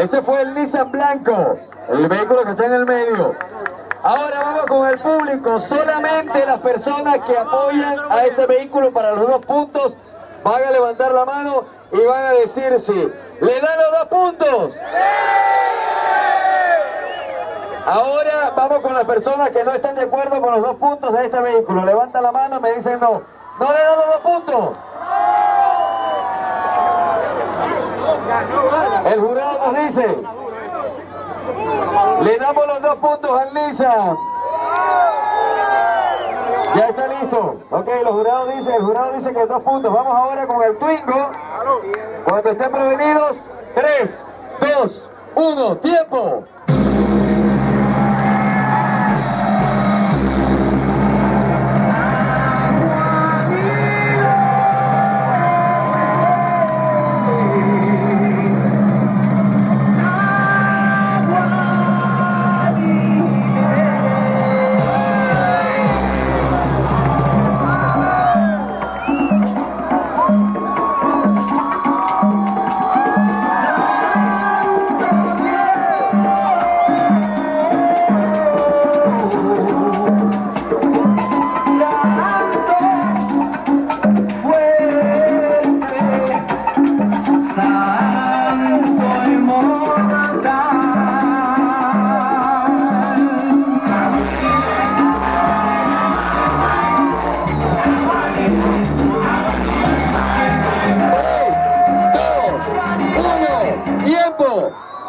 Ese fue el Nissan blanco, el vehículo que está en el medio. Ahora vamos con el público. Solamente las personas que apoyan a este vehículo para los 2 puntos van a levantar la mano y van a decir sí. ¿Le dan los 2 puntos? Ahora vamos con las personas que no están de acuerdo con los 2 puntos de este vehículo. Levantan la mano y me dicen no. ¿No le dan los 2 puntos? El jurado nos dice, le damos los 2 puntos al Nissan. Ya está listo. Ok, el jurado dice que 2 puntos. Vamos ahora con el Twingo. Cuando estén prevenidos, 3, 2, 1, tiempo.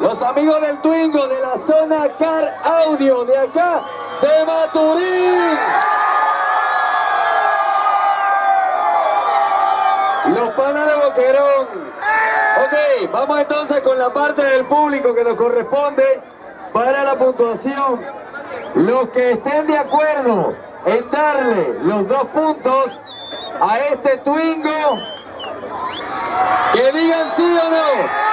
Los amigos del Twingo de la zona Car Audio de acá, de Maturín. Los panas de Boquerón. Ok, vamos entonces con la parte del público que nos corresponde para la puntuación. Los que estén de acuerdo en darle los 2 puntos a este Twingo, que digan sí o no.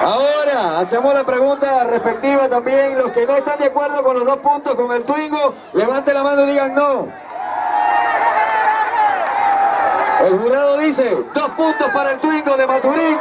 Ahora hacemos la pregunta respectiva también. Los que no están de acuerdo con los 2 puntos con el Twingo, levanten la mano y digan no. El jurado dice 2 puntos para el Twingo de Maturín.